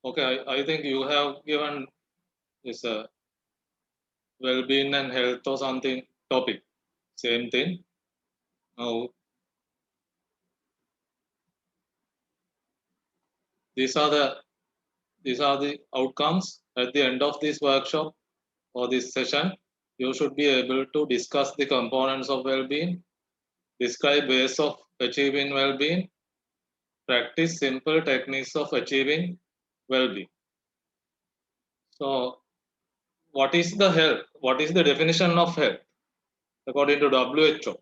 Okay, I think you have given this well-being and health or something topic. Same thing. Now, these are the outcomes at the end of this workshop or this session. You should be able to discuss the components of well-being, describe ways of achieving well-being, practice simple techniques of achieving well-being. So, what is the health? What is the definition of health according to WHO?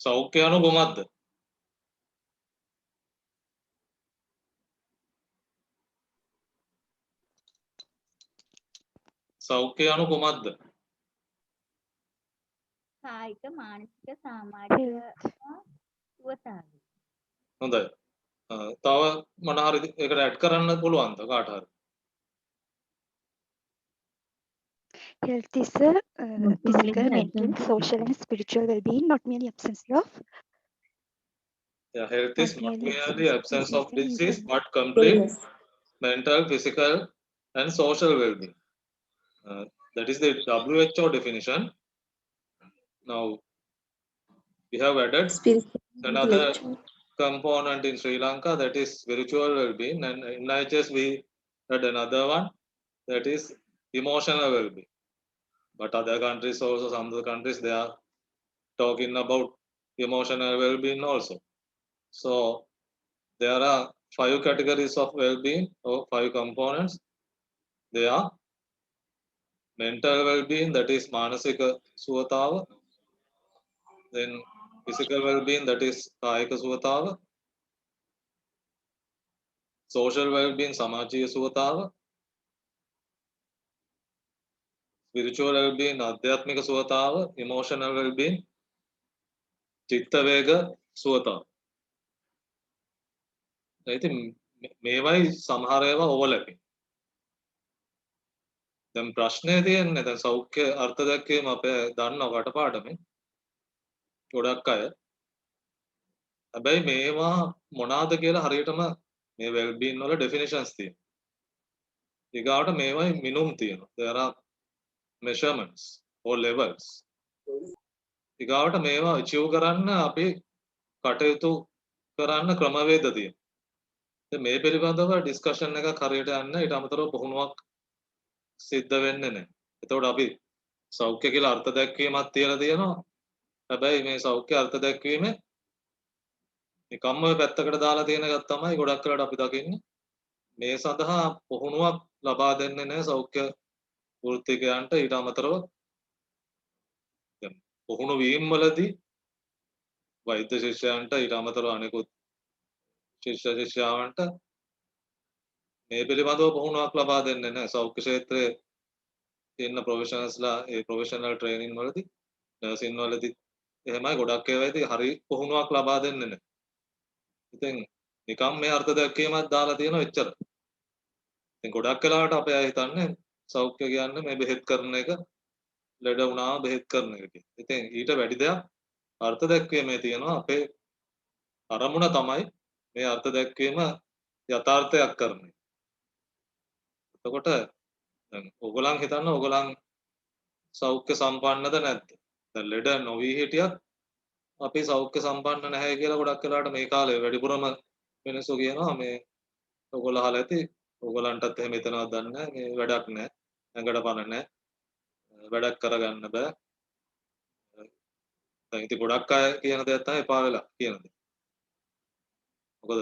සෞඛ්‍ය අනු කොහොමද? සෞඛ්‍ය අනු කොහොමද? කායික මානසික සමාජික සුවතාවය. හොඳයි. තව මොන හරි ඒකට ඇඩ් කරන්න පුළුවන්ද කාට හරි? Health is a physical, mental, social, and spiritual well-being, not merely absence of. Yeah, health is not merely absence of disease, disease but complete mental, physical, and social well-being. That is the WHO definition. Now, we have added another component in Sri Lanka, that is spiritual well-being, and in NIHS we had another one, that is emotional well-being. But other countries also, some other countries, they are talking about emotional well-being also. So there are 5 categories of well-being, or 5 components. They are mental well-being, that is manasika suwatawa. Then physical well-being, that is kayika suwatawa. Social well-being, samajiya suwatawa. Spiritual well-being, adhyatmika suwatawa. Emotional well-being, chitta vega suwatawa. ඉතින් මේවයි සමහර ඒවා ඕවර්ලැපින්. දැන් ප්‍රශ්නේ තියෙන්නේ දැන් සෞඛ්‍ය අර්ථ දැක්වීම අපේ දන්නවා කටපාඩමේ ගොඩක් අය. හැබැයි මේවා මොනවාද කියලා හරියටම මේ well-being වල definitions තියෙනවා. ඊගාවට මේවයි මිනුම් තියෙනවා. There are measurements or levels. ඊගාවට මේවා achieve කරන්න අපි කටයුතු කරන්න ක්‍රමවේද තියෙනවා. දැන් මේ පිළිබඳව discussion එකක් හරියට යන්න ඊට අමතරව පුහුණුවක් සිද්ධ වෙන්නේ නැහැ. එතකොට අපි සෞඛ්‍ය කියලා අර්ථ දැක්වීමක් තියලා තියෙනවා. හැබැයි මේ සෞඛ්‍ය අර්ථ දැක්වීමේ නිකම්ම ඔය පැත්තකට දාලා තියෙන එකක් තමයි ගොඩක් වෙලාවට අපි දකින්නේ. මේ සඳහා පුහුණුවක් ලබා දෙන්නේ නැහැ සෞඛ්‍ය වෘත්තිකයන්ට. ඊට අමතරව දැන් පුහුණු වීම වලදී වෛද්‍ය ශිෂ්‍යයන්ට ඊට අමතරව අනෙකුත් ශිෂ්‍ය ශිෂ්‍යාවන්ට මේ පිළිබඳව පුහුණුවක් ලබා දෙන්නේ නැහැ. සෞඛ්‍ය ක්ෂේත්‍රයේ ඉන්න ප්‍රොෆෙෂනල්ස්ලා ඒ ප්‍රොෆෙෂනල් ට්‍රේනින් වලදී නර්සින් වලදී එහෙමයි ගොඩක් ඒවායිදී හරි පුහුණුවක් ලබා දෙන්නේ නැහැ. ඉතින් නිකම් මේ අර්ථ දැක්වීමක් දාලා තියෙනවා එච්චර. ඉතින් ගොඩක් වෙලාවට අපේ අය හිතන්නේ සෞඛ්‍ය කියන්නේ මේ බෙහෙත් කරන එක, ලෙඩ වුණාම බෙහෙත් කරන එක කියලා. ඉතින් ඊට වැඩි දෙයක් අර්ථ දැක්වීමේ තියෙනවා. අපේ අරමුණ තමයි මේ අර්ථ දැක්වීම යථාර්ථයක් කරන එක. එතකොට දැන් ඕගොල්ලන් හිතන්න ඕගොල්ලන් සෞඛ්‍ය සම්පන්නද නැද්ද? දැන් ලෙඩ නොවි හිටියත් අපි සෞඛ්‍ය සම්පන්න නැහැ කියලා ගොඩක් වෙලාවට මේ කාලේ වැඩිපුරම මිනිස්සු කියනවා මේ ඔයගොල්ලෝ අහලා ඇති ඔයගොල්ලන්ටත් එහෙම හිතනවද දන්නේ නැහැ මේ වැඩක් නැහැ ඇඟට පණ නැහැ වැඩක් කරගන්න බෑ දැන් ඉතින් ගොඩක් අය කියන දේ තමයි එපා වෙලා කියන දේ මොකද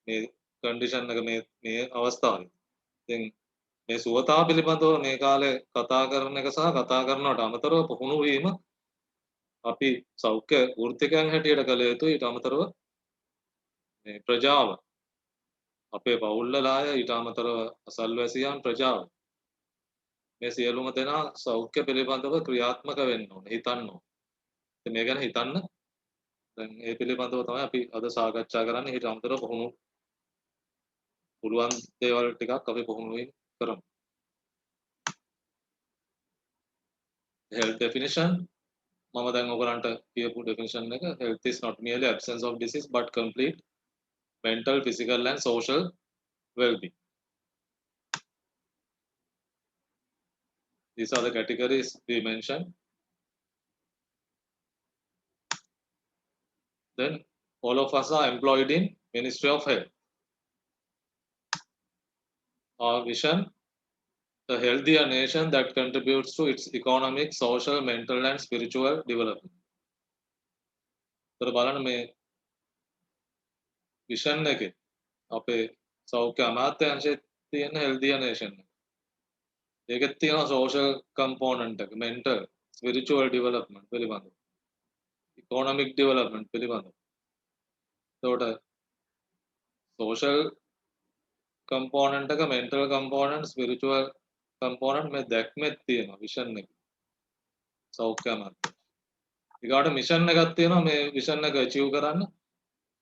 මේ කන්ඩිෂන් එක මේ අවස්ථාවේ ඉතින් මේ සුවතාව පිළිබඳව මේ කාලේ කතා කරන එක සහ කතා කරනවට අමතරව පුහුණු වීම අපි සෞඛ්‍ය වෘත්තිකයන් හැටියට කළ යුතුයි. ඊට අමතරව මේ ප්‍රජාව අපේ පවුල්වල අය ඊට අමතරව අසල්වැසියන් ප්‍රජාව මේ සියලුම දෙනා සෞඛ්‍ය පිළිබඳව ක්‍රියාත්මක වෙන්න ඕනේ හිතන්න ඕනේ. ඉතින් මේ ගැන හිතන්න දැන් ඒ පිළිබඳව තමයි අපි අද සාකච්ඡා කරන්නේ. ඊට අමතරව පුහුණු පුළුවන් දේවල් ටිකක් අපි පුහුණුවෙන් කරමු. health definition මම දැන් ඔයගලන්ට කියපු definition එක health is not merely absence of disease but complete mental, physical and social well-being. These are the categories we mentioned. Then all of us are employed in Ministry of Health. Our vision, a healthier nation that contributes to its economic, social, mental and spiritual development. तर බලන්න මේ vision එකේ අපේ සෞඛ්‍ය අමාත්‍යාංශයේ තියෙන healthier nation එක. ඒකෙත් තියෙනවා social component එක, mental, spiritual development පිළිබඳව. economic development පිළිබඳව. එතකොට social component එක, mental component, spiritual component මේ දැක්මෙත් තියෙනවා vision එකේ. සෞඛ්‍ය අමාත්‍යාංශය. ඊගාට මිෂන් එකක් තියෙනවා මේ විෂන් එක achieve කරන්න.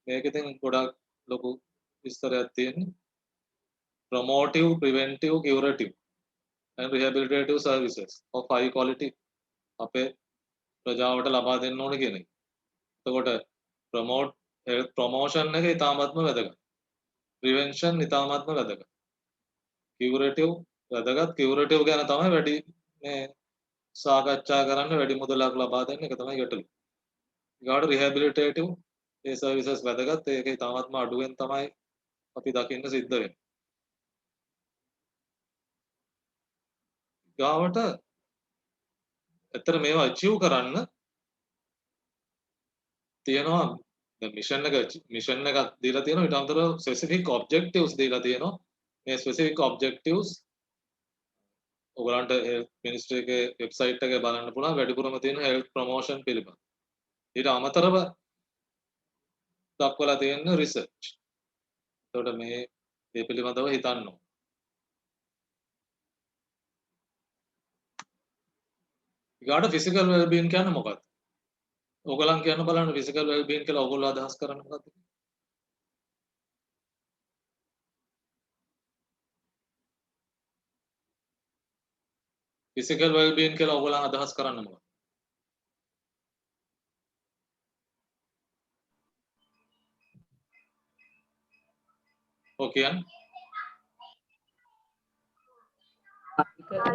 මේක ඉතින් ගොඩක් ලොකු විස්තරයක් තියෙන්නේ. promotive, preventive, curative and rehabilitative services of high quality අපේ ප්‍රජාවට ලබා දෙන්න ඕනේ කියන එක. එතකොට promote health promotion එක ඉතාමත්ම වැදගත්. prevention ඉතාමත්ම වැදගත්. curative වැදගත්. curative ගැන තමයි වැඩි මේ සාකච්ඡා කරන්න, වැඩි මුදලක් ලබා දෙන්න එක තමයි ගැටලුව. ඊගාට rehabilitative ඒ services වැදගත්. ඒක ඉතාමත්ම අඩුවෙන් තමයි අපි දකින්න සිද්ධ වෙන්නේ. ගාවට ඇත්තට මේවා achieve කරන්න තියෙනවා මිෂන් එකක් දීලා තියෙනවා. ඊට අමතරව specific objectives දීලා තියෙනවා. මේ specific objectives ඔයගලන්ට මිනිස්ට්‍රි එකේ වෙබ්සයිට් එකේ බලන්න පුළුවන්. වැඩිපුරම තියෙන health promotion පිළිබඳ. ඊට අමතරව දක්වලා තියෙන research. එතකොට මේ පිළිබඳව හිතන්න ඕන. ඊගාට physical well-being කියන්නේ මොකක්ද? ඕගලන් කියන්න බලන්න physical well-being කියලා ඕගොල්ලෝ අදහස් කරන්නේ මොකක්ද? physical well-being කියලා ඕගොල්ලන් අදහස් කරන්නේ මොකක්ද? ඔව් කියන්න.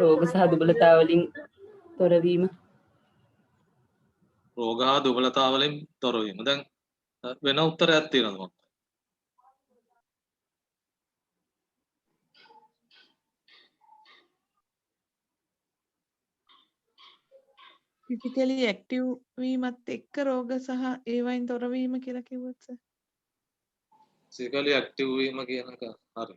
රෝග සහ දුබලතා වලින් තොරවීම. රෝග හා දුබලතා වලින් තොර වීම. දැන් වෙන උත්තරයක් තියෙනවද මොකක්ද? physically active වීමත් එක්ක රෝග සහ ඒවයින් තොර වීම කියලා කිව්වොත් සර්. physically active වීම කියන එක හරි.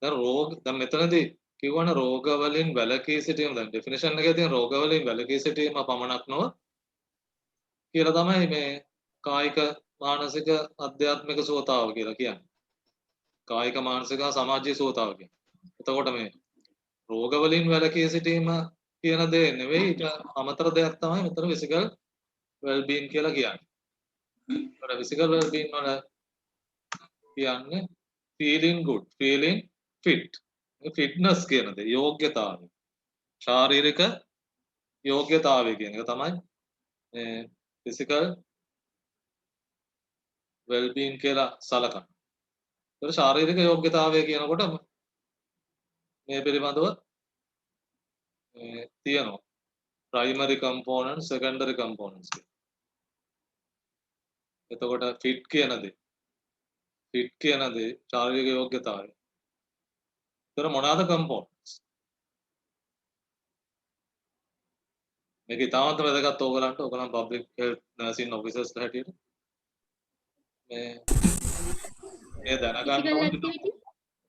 දැන් රෝග දැන් මෙතනදී කිව්වනේ රෝග වලින් වැළකී සිටීම. දැන් ඩෙෆිනිෂන් එකේ තියෙන රෝග වලින් වැළකී සිටීම පමණක් නොව කියලා තමයි මේ කායික මානසික අධ්‍යාත්මික සුවතාව කියලා කියන්නේ. කායික මානසික සමාජීය සුවතාව කියන්නේ. එතකොට මේ රෝග වලින් වැළකී සිටීම කියන දේ නෙවෙයි, ඊට අමතර දෙයක් තමයි මෙතන physical well-being කියලා කියන්නේ. ඒකට physical well-being වල කියන්නේ feeling good, feeling fit. fitness කියන දේ යෝග්‍යතාවය. ශාරීරික යෝග්‍යතාවය කියන එක තමයි මේ physical well-being කියලා සලකන්නේ. ඒක ශාරීරික යෝග්‍යතාවය කියනකොට මේ පිළිබඳව තියෙනවා primary components, secondary components කියලා. එතකොට fit කියන දේ ශාරීරික යෝග්‍යතාවය. ඒතර මොනවාද components? මේක ඉතාමත් වැදගත් ඕගලන් public health nursing officers හැටියට මේ දැනගන්න ඕනේ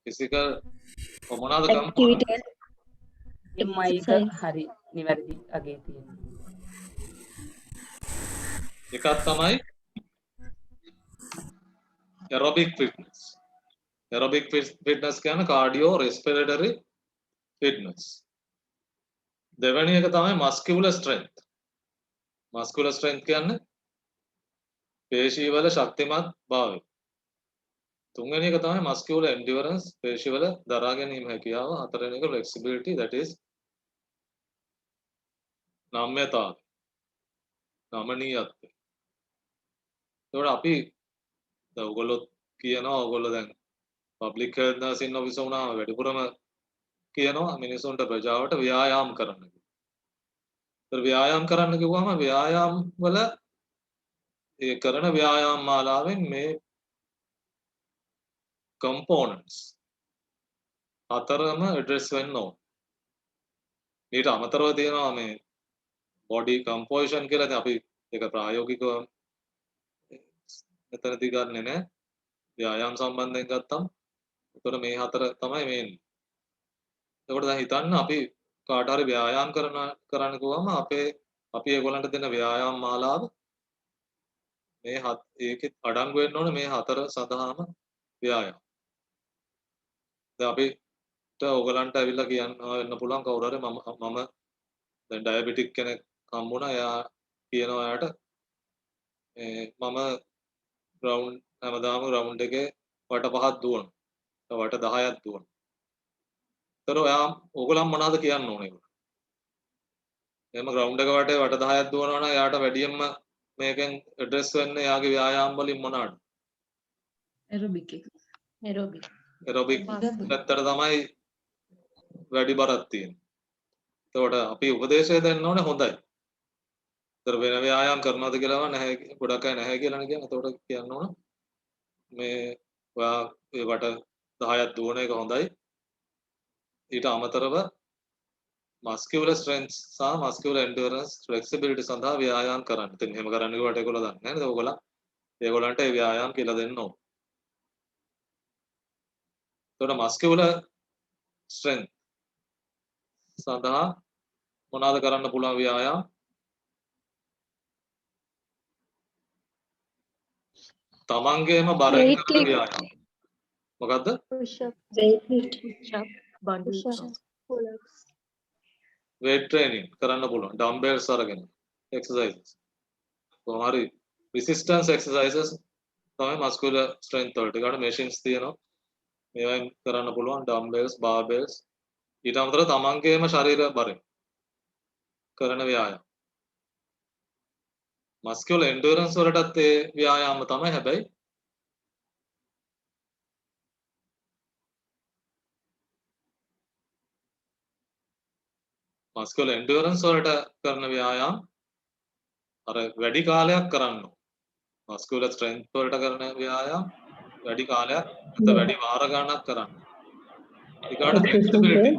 physical මොනවාද components? මයික හරි නිවැරදි අගේ තියෙනවා. එකක් තමයි aerobic fitness. aerobic fitness කියන්නේ cardio respiratory fitness. දෙවෙනි එක තමයි muscular strength. muscular strength කියන්නේ පේශීවල ශක්තිමත් භාවය. තුන්වෙනි එක තමයි muscular endurance, පේශීවල දරා ගැනීම හැකියාව. හතරවෙනි එක flexibility, that is නම්‍යතාවය, නමනීයත්වය. ඒකට අපි දැන් ඔයගොල්ලෝ කියනවා ඕගොල්ලෝ දැන් පබ්ලික් හෙල්ත් නර්සින් ඔෆිසර් වුණාම වැඩිපුරම කියනවා මිනිසුන්ට ප්‍රජාවට ව්‍යායාම් කරන්න කියලා. ඒතර ව්‍යායාම් කරන්න කිව්වම ව්‍යායාම් වල ඒ කරන ව්‍යායාම් මාලාවෙන් මේ components හතරම ඇඩ්‍රස් වෙන්න ඕන. ඊට අමතරව තියෙනවා මේ body composition කියලා. ඉතින් අපි ඒක ප්‍රායෝගිකව මෙතනදී ගන්නෙ නෑ. ව්‍යායාම් සම්බන්ධයෙන් ගත්තම් ඒතර මේ හතර තමයි මේ එන්නේ. එතකොට දැන් හිතන්න අපි කාට හරි ව්‍යායාම් කරන්න කිව්වම අපි ඒගොල්ලන්ට දෙන ව්‍යායාම් මාලාව මේ ඒකෙත් අඩංගු වෙන්න ඕනේ මේ හතර සඳහාම ව්‍යායාම්. දැන් අපිට ඕගලන්ට ඇවිල්ලා කියන්න වෙන්න පුළුවන් කවුරු හරි මම දැන් ඩයබටික් කෙනෙක් හම්බුණා. එයා කියනවා එයාට මම හැමදාම රවුන්ඩ් එකේ වට 5ක් දුවනවා. වට 10ක් දුවනවා. ඒතර ඕගොල්ලන් මොනවද කියන්න ඕනේ? එහෙම ග්‍රවුන්ඩ් එක වටේ වට 10ක් දුවනවා නම් එයාට වැඩියෙන්ම මේකෙන් ඇඩ්‍රස් වෙන්නේ එයාගේ ව්‍යායාම වලින් මොනවාද? ඇරොබික් ඇරොබික් පැත්තට තමයි වැඩි බරක් තියෙන්නේ. එතකොට අපි උපදේශය දෙන්න ඕනේ හොඳයි. ඒතර වෙන ව්‍යායාම් කරනවද කියලාම නැහැ, ගොඩක් අය නැහැ කියලානේ කියන්නේ. එතකොට කියන්න ඕන මේ ඔයා ඒ වට 10ක් දුවන එක හොඳයි. ඊට අමතරව muscular strength සහ muscular endurance flexibility සඳහා ව්‍යායාම් කරන්න. ඉතින් එහෙම කරන්න කිව්වට ඒගොල්ලෝ දන්නේ නැහැ නේද? ඒගොල්ලන්ට ඒ ව්‍යායාම් කියලා දෙන්න ඕන. එතකොට muscular strength සඳහා මොනවාද කරන්න පුළුවන් ව්‍යායාම්? තමන්ගේම බරෙන් කරන ව්‍යායාම්. මොකද්ද? push up, weight training කරන්න පුළුවන්. dumbbells අරගෙන exercises. කොහොම හරි resistance exercises තමයි muscular strength වලට. ඒකට machines තියෙනවා. මේවෙන් කරන්න පුළුවන් dumbbells, barbells. ඊට අමතරව තමන්ගේම ශරීර බරෙන් කරන ව්‍යායාම. muscular endurance වලටත් ඒ ව්‍යායාම තමයි. හැබැයි muscular endurance වලට කරන ව්‍යායාම අර වැඩි කාලයක් කරන්න ඕන. muscular strength වලට කරන ව්‍යායාම වැඩි කාලයක් නැත්නම් වැඩි වාර ගණනක් කරන්න. ඒකට flexibility.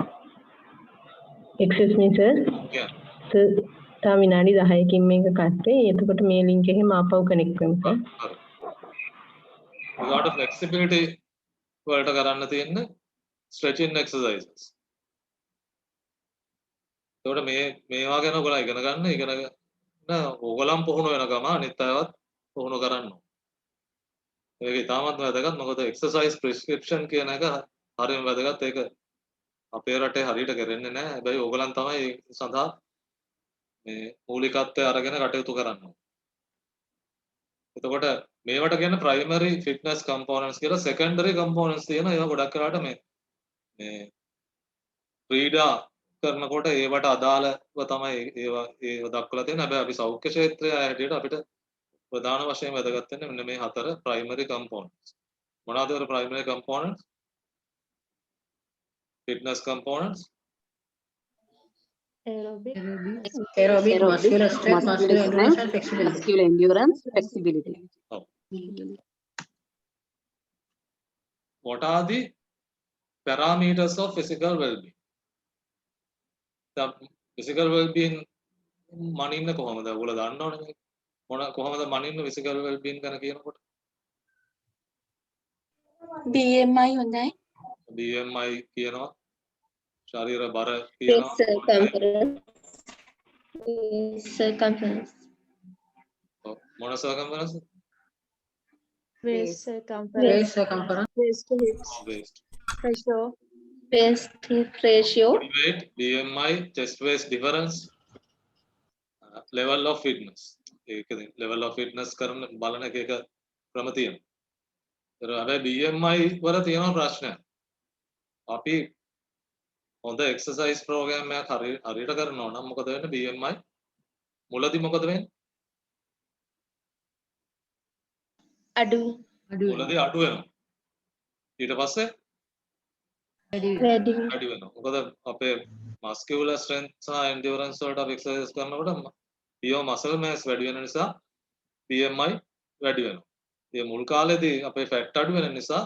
excuse me sir. Yeah. sir තා විනාඩි 10කින් මේක කට්ටේ. එතකොට මේ ලින්ක් එකෙම ආපහු කනෙක්ට් වෙමු sir. ඒකට flexibility වලට කරන්න තියෙන්නේ stretching exercises. එතකොට මේවා ගැන ඔයගොල්ලෝ ඉගෙන ඕගොල්ලන් පුහුණු වෙන ගම අනිත් අයවත් පුහුණු කරන්න ඕන. ඒක ඉතාමත් වැදගත්. මොකද exercise prescription කියන එක හරියම වැදගත්. ඒක අපේ රටේ හරියට කරන්නේ නැහැ. හැබැයි ඕගොල්ලන් තමයි ඒ සඳහා මේ මූලිකත්වය අරගෙන කටයුතු කරන්න ඕන. එතකොට මේවට කියන්නේ primary fitness components කියලා secondary components තියෙනවා. ඒවා ගොඩක් වෙලාවට මේ ක්‍රීඩා කරනකොට ඒවට අදාළව තමයි ඒව දක්වලා තියෙන්නේ. හැබැයි අපි සෞඛ්‍ය ක්ෂේත්‍රයේ හැටියට අපිට ප්‍රධාන වශයෙන් වැදගත් වෙන්නේ මෙන්න මේ හතර primary components. මොනවාද ඒ primary components? Fitness components, aerobic, muscular endurance, flexibility. What are the parameters of physical well-being? The physical well-being මනින්න කොහොමද? ඔයගොල්ලෝ දන්නවනේ මේක. කොහොමද මනින්න physical well-being ගැන කියනකොට? BMI හොඳයි. BMI කියනවා. ශරීර බර කියනවා. Circumference. මොන circumference? waist circumference, waist to hips Waist. ratio, Waist hip ratio. Body weight, BMI, chest waist difference, level of fitness. ඒකද level of fitness කරන බලන එක ක්‍රම තියෙනවා. ඒතර හැබැයි BMI වල තියෙන ප්‍රශ්නය. අපි හොඳ එක්සර්සයිස් ප්‍රෝග්‍රෑම් එකක් හරියට කරනවා නම් මොකද වෙන්නේ? BMI මුලදී මොකද වෙන්නේ? අඩු. මුලදී අඩු වෙනවා. ඊට පස්සේ Ready. වැඩි වෙනවා. මොකද අපේ muscular strength සහ endurance වලට අපි exercise කරනකොට pure muscle mass වැඩි වෙන නිසා BMI වැඩි වෙනවා. ඒ මුල් කාලේදී අපේ fat අඩු වෙන නිසා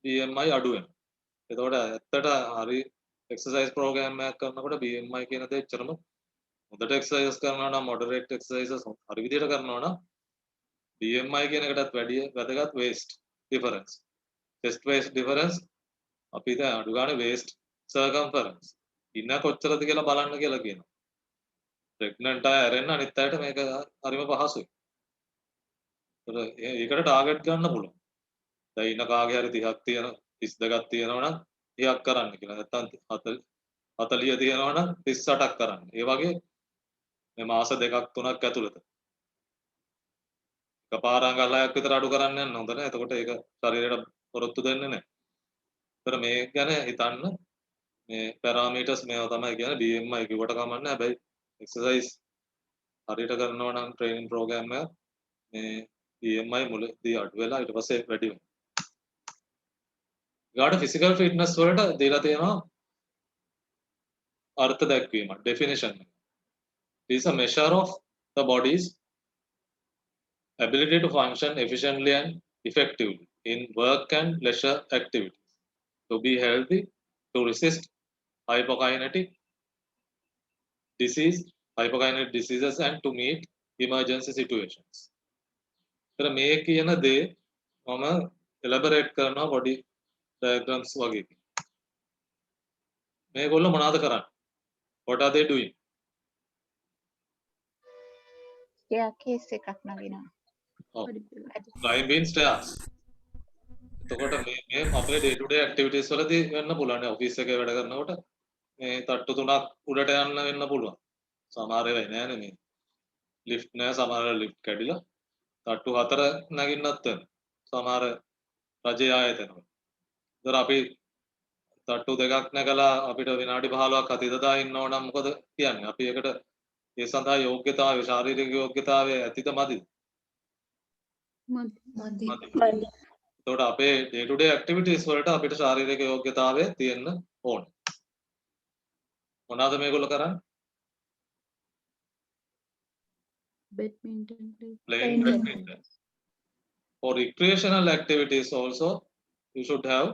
BMI අඩු වෙනවා. එතකොට ඇත්තට හරි exercise program එකක් කරනකොට BMI කියන දේ එච්චරම හොඳට exercise කරනවා නම් moderate exercises හරි විදිහට කරනවා නම් BMI කියන එකටත් වැඩිය වැදගත් waist difference. chest waist difference අපි දැන් අඩු ගන්න waist circumference ඉන්න කොච්චරද කියලා බලන්න කියලා කියනවා. pregnant අය ඇරෙන්න අනිත් අයට මේක හරිම පහසුයි. ඒකට ටාගට් ගන්න පුළුවන්. දැන් ඉන්න කාගේ හරි 30ක් තියෙන 32ක් තියෙනවා නම් 30ක් කරන්න කියලා. නැත්තම් 40 තියෙනවා නම් 38ක් කරන්න. ඒ වගේ මේ මාස 2ක් 3ක් ඇතුළත එකපාර අඟල් 6ක් විතර අඩු කරන්න යන්න හොඳ නැහැ. එතකොට ඒක ශරීරයට පොරොත්තු දෙන්නේ නැහැ. ඒතර මේ ගැන හිතන්න මේ පැරාමීටර්ස් මේවා තමයි කියන්නේ BMI කිව්වට කමක් නැහැ. හැබැයි එක්සර්සයිස් හරියට කරනවා නම් ට්‍රේනින් ප්‍රෝග්‍රෑම් එක මේ BMI මුලදී අඩු වෙලා ඊට පස්සේ වැඩි වෙනවා. ඊට ෆිසිකල් ෆිට්නස් වලට දීලා තියෙනවා අර්ථ දැක්වීම definition. It is a measure of the body's ability to function efficiently and effectively in work and leisure activities, to be healthy, to resist hypokinetic diseases and to meet emergency situations. तर මේ කියන දේ මම එලබරේට් කරනවා body diagrams වගේ. මේගොල්ලෝ මොනවද කරන්නේ? What are they doing? staircase එකක් නගිනවා. Climbing stairs. එතකොට මේ අපේ day to day activities වලදී වෙන්න පුළුවන්. ඔෆිස් එකේ වැඩ කරනකොට මේ තට්ටු 3ක් උඩට යන්න වෙන්න පුළුවන්. සමහර වෙලාවෙ නෑනේ මේ lift නෑ, සමහර lift කැඩිලා තට්ටු 4 නගින්නත් වෙනවා. සමහර රජයේ ආයතනවල. ඒතර අපි තට්ටු 2ක් නැගලා අපිට විනාඩි 15ක් අතීතදා ඉන්න ඕන නම් මොකද කියන්නේ? අපි ඒකට ඒ සඳහා යෝග්‍යතාවය, ශාරීරික යෝග්‍යතාවය ඇතිද මදිද? මදි. එතකොට අපේ day to day activities වලට අපිට ශාරීරික යෝග්‍යතාවය තියෙන්න ඕනේ. මොනවාද මේගොල්ලෝ කරන්නේ? Playing badminton. For recreational activities also, you should have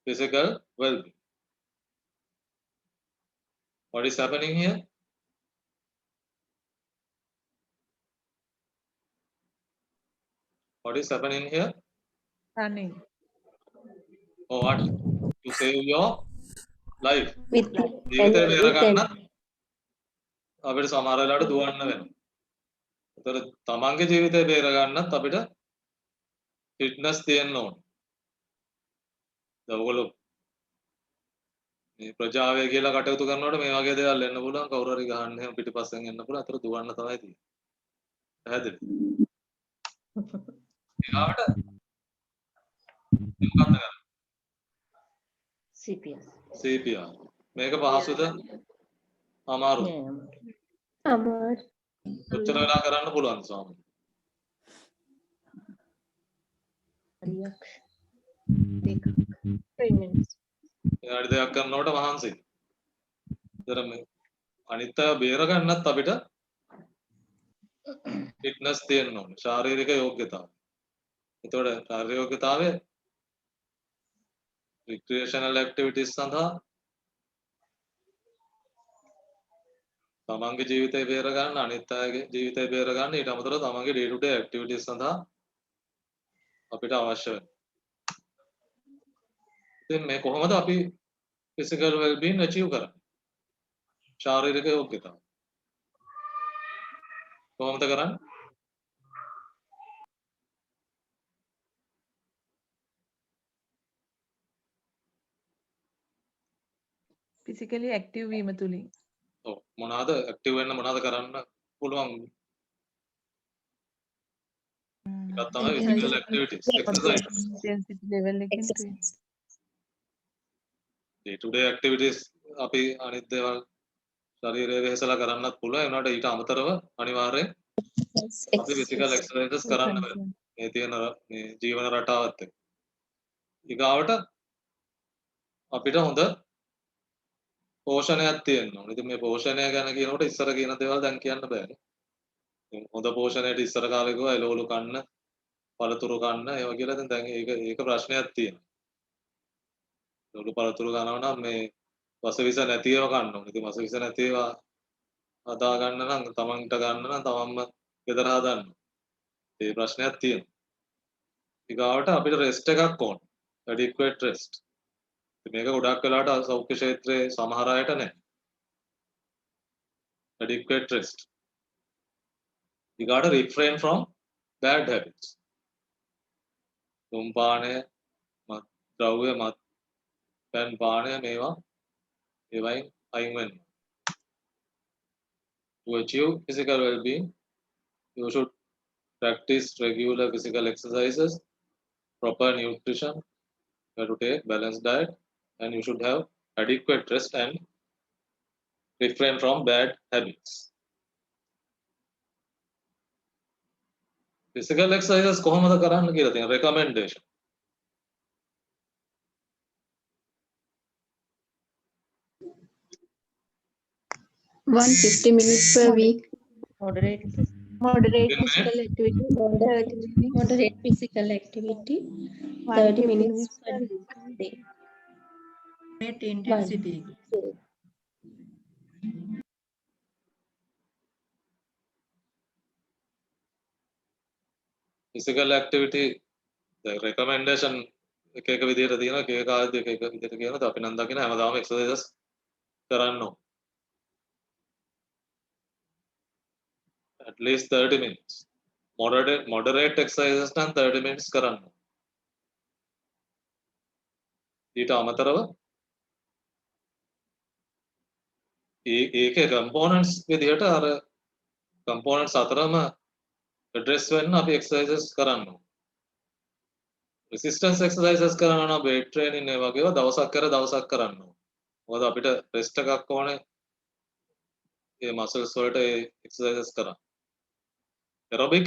physical well-being. What is happening here? What is happening here? running. Oh, what? To save your life. With ජීවිතේ බේර ගන්න අපිට සමහර වෙලාවට දුවන්න වෙනවා. ඒතර තමන්ගේ ජීවිතේ බේර ගන්නත් අපිට ෆිට්නස් තියෙන්න ඕනේ. ඔයගොල්ලෝ මේ ප්‍රජාවය කියලා කටයුතු කරනකොට මේ වගේ දේවල් එන්න පුළුවන්. කවුරු හරි ගහන්න එහෙම පිටිපස්සෙන් එන්න පුළුවන්. අතර දුවන්න තමයි තියෙන්නේ. පැහැදිලිද? ඊළඟට මොකක්ද කරන්නේ? CPR. මේක පහසුද? අමාරුද? කොච්චර වෙලා කරන්න පුළුවන්ද ස්වාමී? විනාඩි 2ක් කරනකොට මහන්සි. ඒතර මේ අනිත් අය බේර ගන්නත් අපිට ෆිට්නස් තියෙන්න ඕනේ. ශාරීරික යෝග්‍යතාවය. එතකොට ශාරීරික යෝග්‍යතාවය recreational activities සඳහා තමන්ගේ ජීවිතය බේර ගන්න, අනිත් අයගේ ජීවිතය බේර ගන්න, ඊට අමතරව තමන්ගේ day to day activities සඳහා අපිට අවශ්‍ය වෙනවා. ඉතින් මේ කොහොමද අපි physical well-being achieve කරන්නේ? ශාරීරික යෝග්‍යතාව. කොහොමද කරන්නේ? physically active වීම තුලින්. ඔව් මොනවාද ඇක්ටිව් වෙන්න මොනවාද කරන්න පුළුවන්? ඒකත් තමයි physical activities, exercise. intensity level එකෙන් day to day activities අපි අනිත් දේවල් ශරීරය වෙහෙසලා කරන්නත් පුළුවන්. ඒ වුණාට ඊට අමතරව අනිවාර්යෙන් අපි physical exercises කරන්න වෙනවා. මේ තියෙන මේ ජීවන රටාවත් එක්ක. ඊගාවට අපිට හොඳ පෝෂණයක් තියෙන්න ඕනේ. ඉතින් මේ පෝෂණය ගැන කියනකොට ඉස්සර කියන දේවල් දැන් කියන්න බෑනේ. ඉතින් හොඳ පෝෂණයට ඉස්සර කාලේ කිව්වා එළවලු කන්න, පළතුරු කන්න ඒවා කියලා. දැන් ඒක ප්‍රශ්නයක් තියෙනවා. එළවලු පළතුරු කනවා නම් මේ වසවිස නැති ඒවා කන්න ඕනේ. ඉතින් වසවිස නැති ඒවා හදා ගන්න නම් තමන්ට ගන්න නම් තමන්ම ගෙදර හදන්න. ඒ ප්‍රශ්නයක් තියෙනවා. ඊගාවට අපිට රෙස්ට් එකක් ඕන. adequate rest. මේක ගොඩක් වෙලාවට සෞඛ්‍ය ක්ෂේත්‍රයේ සමහර අයට නැහැ. adequate rest. You gotta refrain from bad habits. धूमपाने मत द्रव्य मत पेन पाने මේවා ඒවයින් අයින් වෙන්න. To achieve physical well-being, you should practice regular physical exercises, proper nutrition, you have to take balanced diet, and you should have adequate rest and refrain from bad habits. Physical exercises කොහොමද කරන්න කියලා තියෙන recommendation. 150 minutes per week. Moderate Moderate Minute. physical activity. 30 minutes. Moderate physical activity, 30 minutes per day. Moderate intensity. Physical activity the recommendation එක එක විදිහට තියෙනවා එක එක ආයතන එක එක විදිහට කියනවා. අපි නම් දකින හැමදාම exercises කරන්න ඕන. At least 30 minutes. Moderate exercises නම් 30 minutes කරන්න ඕන. ඊට අමතරව ඒකේ components විදිහට අර components අතරම address වෙන්න අපි exercises කරන්න ඕන. resistance exercises කරනවා නම් weight training ඒ වගේව දවසක් කරන්න ඕන. මොකද අපිට rest එකක් ඕනේ. මේ muscles වලට ඒ exercises කරන්න. aerobic